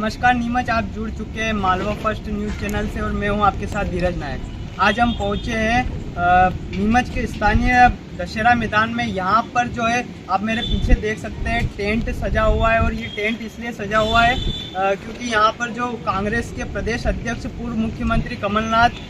नमस्कार नीमच, आप जुड़ चुके हैं मालवा फर्स्ट न्यूज़ चैनल से और मैं हूं आपके साथ धीरज नायक। आज हम पहुंचे हैं नीमच के स्थानीय दशहरा मैदान में। यहां पर जो है आप मेरे पीछे देख सकते हैं टेंट सजा हुआ है और ये टेंट इसलिए सजा हुआ है क्योंकि यहां पर जो कांग्रेस के प्रदेश अध्यक्ष पूर्व मुख्यमंत्री कमलनाथ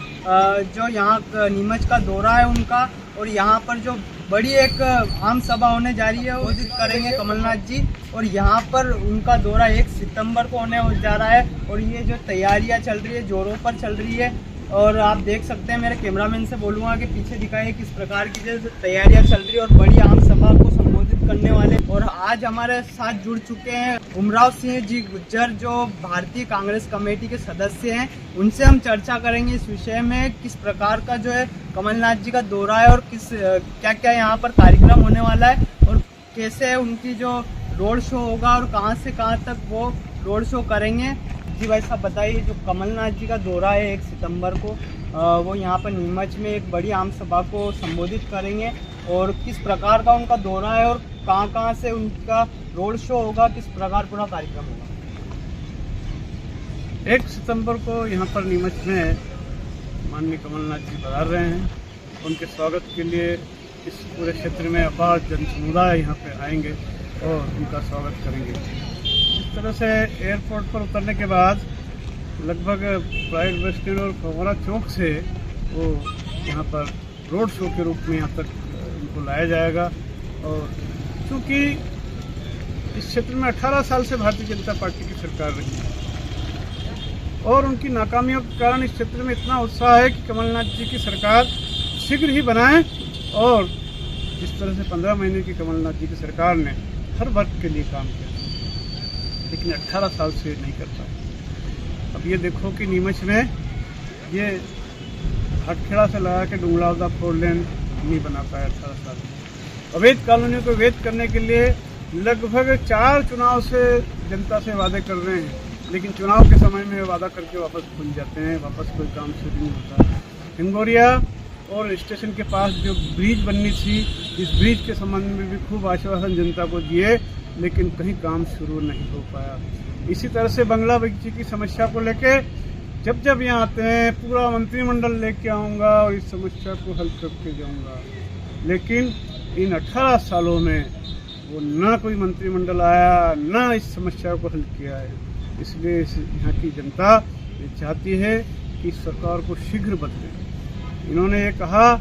जो यहाँ नीमच का दौरा है उनका, और यहाँ पर जो बड़ी एक आम सभा होने जा रही है वो करेंगे कमलनाथ जी, और यहाँ पर उनका दौरा 1 सितंबर को होने जा रहा है। और ये जो तैयारियाँ चल रही है जोरों पर चल रही है, और आप देख सकते हैं, मेरे कैमरामैन से बोलूँगा कि पीछे दिखाइए किस प्रकार की जो तैयारियाँ चल रही है और बड़ी आम सभा को संबोधित करने वाले। और आज हमारे साथ जुड़ चुके हैं उमराव सिंह जी गुज्जर, जो भारतीय कांग्रेस कमेटी के सदस्य हैं। उनसे हम चर्चा करेंगे इस विषय में, किस प्रकार का जो है कमलनाथ जी का दौरा है और क्या क्या यहाँ पर कार्यक्रम होने वाला है और कैसे उनकी जो रोड शो होगा और कहाँ से कहाँ तक वो रोड शो करेंगे। जी भाई साहब बताइए, जो कमलनाथ जी का दौरा है 1 सितंबर को, वो यहाँ पर नीमच में एक बड़ी आम सभा को संबोधित करेंगे, और किस प्रकार का उनका दौरा है और कहाँ से उनका रोड शो होगा, किस प्रकार पूरा कार्यक्रम होगा। 1 सितंबर को यहाँ पर नीमच में माननीय कमलनाथ जी पधार रहे हैं। उनके स्वागत के लिए इस पूरे क्षेत्र में अपार जन समुदाय यहाँ पे आएंगे और उनका स्वागत करेंगे। इस तरह से एयरपोर्ट पर उतरने के बाद लगभग प्राइवेट बस स्टैंड और फव्वारा चौक से वो यहाँ पर रोड शो के रूप में यहाँ तक उनको लाया जाएगा। और चूँकि इस क्षेत्र में 18 साल से भारतीय जनता पार्टी की सरकार रही है और उनकी नाकामियों के कारण इस क्षेत्र में इतना उत्साह है कि कमलनाथ जी की सरकार शीघ्र ही बनाए। और इस तरह से 15 महीने की कमलनाथ जी की सरकार ने हर वर्ग के लिए काम किया, लेकिन 18 साल से नहीं कर पाए। अब ये देखो कि नीमच में ये हटखेड़ा से लगा के डुंगलावदा 4 लेन नहीं बना पाया 18 साल में। अवैध कॉलोनियों को वैध करने के लिए लगभग 4 चुनाव से जनता से वादे कर रहे हैं, लेकिन चुनाव के समय में वादा करके वापस भूल जाते हैं, वापस कोई काम शुरू नहीं होता। हिंगोरिया और स्टेशन के पास जो ब्रिज बननी थी, इस ब्रिज के संबंध में भी खूब आश्वासन जनता को दिए, लेकिन कहीं काम शुरू नहीं हो पाया। इसी तरह से बंगला बगीचे की समस्या को लेके जब जब यहाँ आते हैं पूरा मंत्रिमंडल लेके आऊँगा और इस समस्या को हल करके जाऊँगा, लेकिन इन 18 सालों में वो ना कोई मंत्रिमंडल आया, ना इस समस्या को हल किया है। इसलिए यहाँ की जनता ये चाहती है कि सरकार को शीघ्र बदले। इन्होंने ये कहा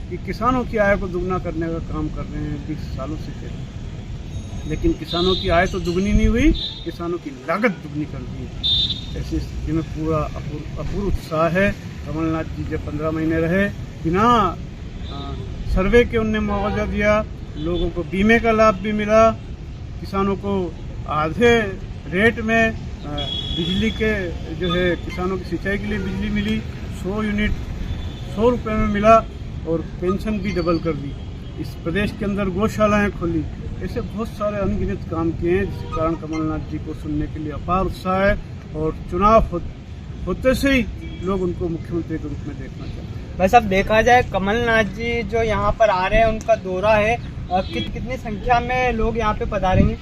कि किसानों की आय को दुगना करने का काम कर रहे हैं 20 सालों से पहले, लेकिन किसानों की आय तो दुगनी नहीं हुई, किसानों की लागत दुगनी कर दी। ऐसी स्थिति में पूरा अपूर्व उत्साह है। कमलनाथ जी जब 15 महीने रहे, बिना सर्वे के उनने मुआवजा दिया, लोगों को बीमे का लाभ भी मिला, किसानों को आधे रेट में बिजली के जो है किसानों की सिंचाई के लिए बिजली मिली, 100 यूनिट 100 रुपये में मिला, और पेंशन भी डबल कर दी। इस प्रदेश के अंदर गौशालाएं खोली। ऐसे बहुत सारे अनगिनत काम किए हैं, जिसके कारण कमलनाथ जी को सुनने के लिए अपार उत्साह है, और चुनाव होते से ही लोग उनको मुख्यमंत्री के रूप में देखना चाहते हैं। बस अब देखा जाए कमलनाथ जी जो यहाँ पर आ रहे हैं, उनका दौरा है, कितनी संख्या में लोग यहाँ पे पधारेंगे?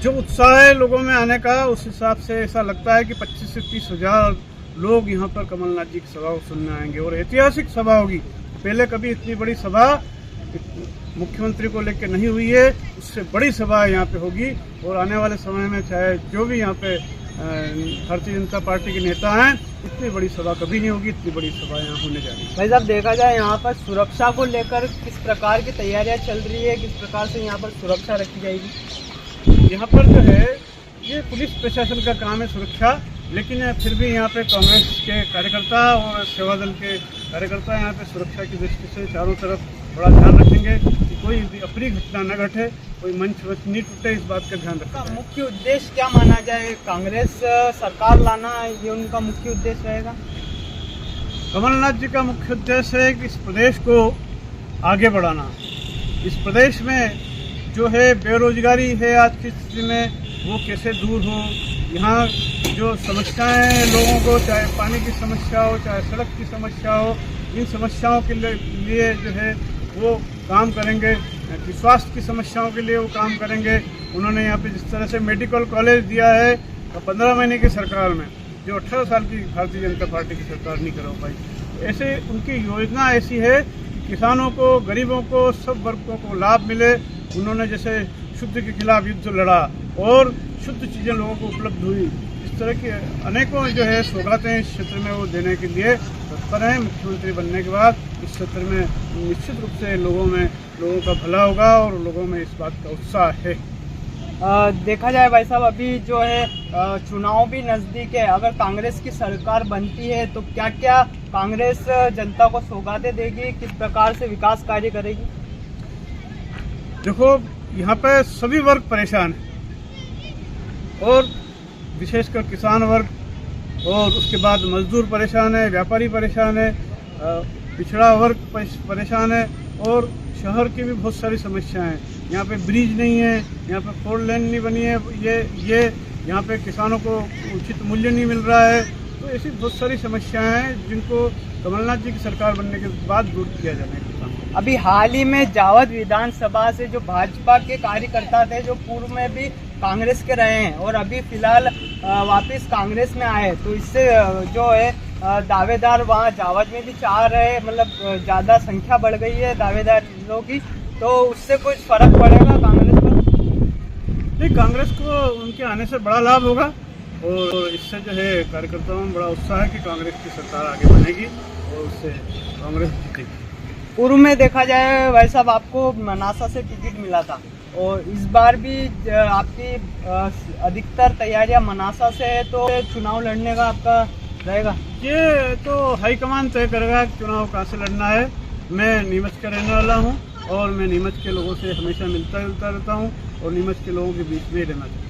जो उत्साह है लोगों में आने का, उस हिसाब से ऐसा लगता है कि 25 से 30 हजार लोग यहाँ पर कमलनाथ जी की सभा को सुनने आएंगे, और ऐतिहासिक सभा होगी। पहले कभी इतनी बड़ी सभा मुख्यमंत्री को लेकर नहीं हुई है, उससे बड़ी सभा यहाँ पे होगी। और आने वाले समय में चाहे जो भी यहाँ पे भारतीय जनता पार्टी के नेता हैं, इतनी बड़ी सभा कभी नहीं होगी, इतनी बड़ी सभा यहाँ होने जा रही है। भाई साहब देखा जाए यहाँ पर सुरक्षा को लेकर किस प्रकार की तैयारियाँ चल रही है, किस प्रकार से यहाँ पर सुरक्षा रखी जाएगी? यहाँ पर जो है ये पुलिस प्रशासन का काम है सुरक्षा, लेकिन फिर भी यहाँ पे कांग्रेस के कार्यकर्ता और सेवा दल के कार्यकर्ता यहाँ पे सुरक्षा की दृष्टि से चारों तरफ बड़ा ध्यान रखेंगे कि कोई भी अप्रिय घटना न घटे, कोई मंच वंच नहीं टूटे, इस बात का ध्यान रखा। मुख्य उद्देश्य क्या माना जाए? कांग्रेस सरकार लाना, ये उनका मुख्य उद्देश्य रहेगा? कमलनाथ जी का मुख्य उद्देश्य है कि इस प्रदेश को आगे बढ़ाना। इस प्रदेश में जो है बेरोजगारी है आज की स्थिति में, वो कैसे दूर हो। यहाँ जो समस्याएं लोगों को, चाहे पानी की समस्या हो, चाहे सड़क की समस्या हो, इन समस्याओं के लिए जो है वो काम करेंगे। कि स्वास्थ्य की समस्याओं के लिए वो काम करेंगे। उन्होंने यहाँ पे जिस तरह से मेडिकल कॉलेज दिया है, और 15 महीने की सरकार में जो 18 साल की भारतीय जनता पार्टी की सरकार नहीं करा पाई। ऐसे उनकी योजना ऐसी है कि किसानों को, गरीबों को, सब वर्गों को लाभ मिले। उन्होंने जैसे शुद्ध के खिलाफ युद्ध लड़ा और शुद्ध चीज़ें लोगों को उपलब्ध हुई, इस तरह की अनेकों जो है सौगातें इस क्षेत्र में वो देने के लिए तत्पर हैं। मुख्यमंत्री बनने के बाद इस क्षेत्र में निश्चित रूप से लोगों का भला होगा और लोगों में इस बात का उत्साह है। देखा जाए भाई साहब, अभी जो है चुनाव भी नज़दीक है। अगर कांग्रेस की सरकार बनती है तो क्या क्या कांग्रेस जनता को सौगातें देगी, किस प्रकार से विकास कार्य करेगी? देखो, यहाँ पे सभी वर्ग परेशान है और विशेषकर किसान वर्ग और उसके बाद मजदूर परेशान है, व्यापारी परेशान है, पिछड़ा वर्ग परेशान है और शहर की भी बहुत सारी समस्याएं हैं। यहाँ पे ब्रिज नहीं है, यहाँ पे 4 लेन नहीं बनी है, ये यहाँ पे किसानों को उचित मूल्य नहीं मिल रहा है। तो ऐसी बहुत सारी समस्याएं हैं जिनको कमलनाथ जी की सरकार बनने के बाद दूर किया जाना है। अभी हाल ही में जावद विधानसभा से जो भाजपा के कार्यकर्ता थे, जो पूर्व में भी कांग्रेस के रहे हैं और अभी फिलहाल वापस कांग्रेस में आए, तो इससे जो है दावेदार वहाँ जावद में भी 4 है, मतलब ज़्यादा संख्या बढ़ गई है दावेदारों की। तो उससे कुछ फर्क पड़ेगा कांग्रेस पर? नहीं, कांग्रेस को उनके आने से बड़ा लाभ होगा और इससे जो है कार्यकर्ताओं में बड़ा उत्साह है कि कांग्रेस की सरकार आगे बनेगी और उससे कांग्रेस जीतेगी। पूर्व में देखा जाए भाई साहब, आपको मनासा से टिकट मिला था और इस बार भी आपकी अधिकतर तैयारियां मनासा से है, तो चुनाव लड़ने का आपका रहेगा? ये तो हाईकमान तय करेगा चुनाव कहाँ से लड़ना है। मैं नीमच का रहने वाला हूँ और मैं नीमच के लोगों से हमेशा मिलता जुलता रहता हूँ और नीमच के लोगों के बीच में ही रहना चाहता हूँ।